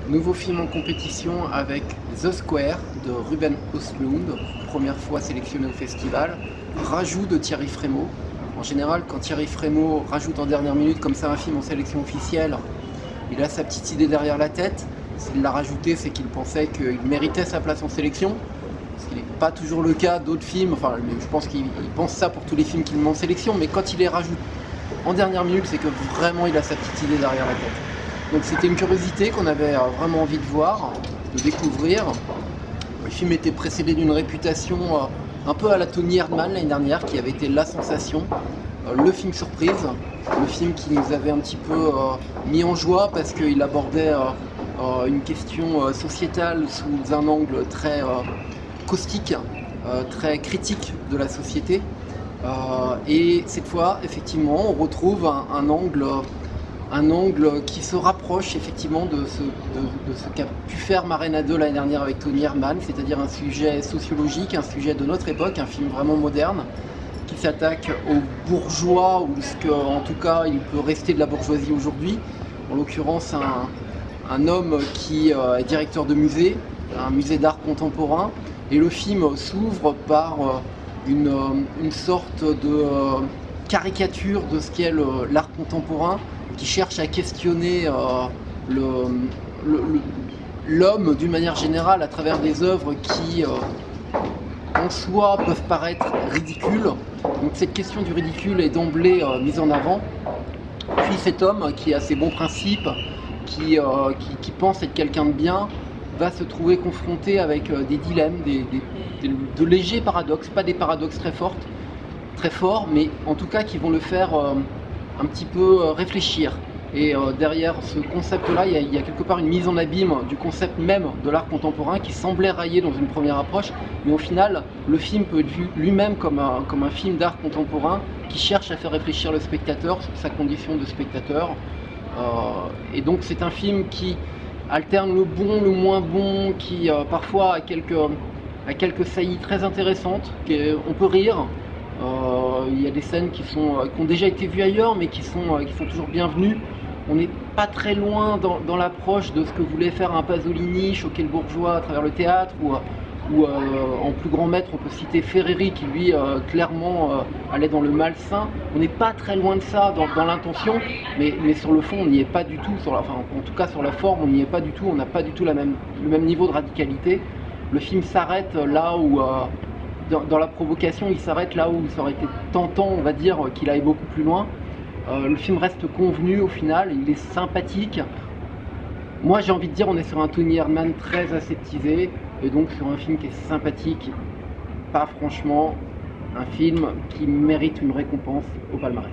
Nouveau film en compétition avec The Square de Ruben Östlund, première fois sélectionné au festival. Rajout de Thierry Frémaux. En général, quand Thierry Frémaux rajoute en dernière minute comme ça un film en sélection officielle, il a sa petite idée derrière la tête. S'il l'a rajouté, c'est qu'il pensait qu'il méritait sa place en sélection. Ce qui n'est pas toujours le cas d'autres films. Enfin, je pense qu'il pense ça pour tous les films qu'il met en sélection, mais quand il les rajoute en dernière minute, c'est que vraiment il a sa petite idée derrière la tête. Donc c'était une curiosité qu'on avait vraiment envie de voir, de découvrir. Le film était précédé d'une réputation un peu à la Tony Erdmann l'année dernière, qui avait été la sensation. Le film surprise, le film qui nous avait un petit peu mis en joie parce qu'il abordait une question sociétale sous un angle très caustique, très critique de la société. Et cette fois, effectivement, on retrouve un angle qui se rapproche effectivement de ce qu'a pu faire Marina 2 l'année dernière avec Tony Erdmann, c'est-à-dire un sujet sociologique, un sujet de notre époque, un film vraiment moderne, qui s'attaque aux bourgeois, ou ce qu'en tout cas il peut rester de la bourgeoisie aujourd'hui, en l'occurrence un homme qui est directeur de musée, un musée d'art contemporain, et le film s'ouvre par une sorte de caricature de ce qu'est l'art contemporain, qui cherche à questionner l'homme d'une manière générale à travers des œuvres qui en soi peuvent paraître ridicules. Donc cette question du ridicule est d'emblée mise en avant. Puis cet homme qui a ses bons principes, qui pense être quelqu'un de bien, va se trouver confronté avec des dilemmes, de légers paradoxes, pas des paradoxes très forts, mais en tout cas qui vont le faire un petit peu réfléchir. Et derrière ce concept-là, il y a quelque part une mise en abîme du concept même de l'art contemporain qui semblait raillé dans une première approche, mais au final, le film peut être vu lui-même comme un film d'art contemporain qui cherche à faire réfléchir le spectateur sur sa condition de spectateur. Et donc c'est un film qui alterne le bon, le moins bon, qui parfois a quelques saillies très intéressantes, on peut rire. Il y a des scènes qui ont déjà été vues ailleurs, mais qui sont toujours bienvenues. On n'est pas très loin dans l'approche de ce que voulait faire un Pasolini, choquer le bourgeois à travers le théâtre, ou en plus grand maître, on peut citer Ferreri, qui lui clairement allait dans le malsain. On n'est pas très loin de ça dans l'intention, mais sur le fond, on n'y est pas du tout. En tout cas, sur la forme, on n'y est pas du tout. On n'a pas du tout le même niveau de radicalité. Le film s'arrête là où... Dans la provocation, il s'arrête là où ça aurait été tentant, on va dire, qu'il aille beaucoup plus loin. Le film reste convenu au final, il est sympathique. Moi j'ai envie de dire, on est sur un Tony Erdmann très aseptisé, et donc sur un film qui est sympathique, pas franchement un film qui mérite une récompense au palmarès.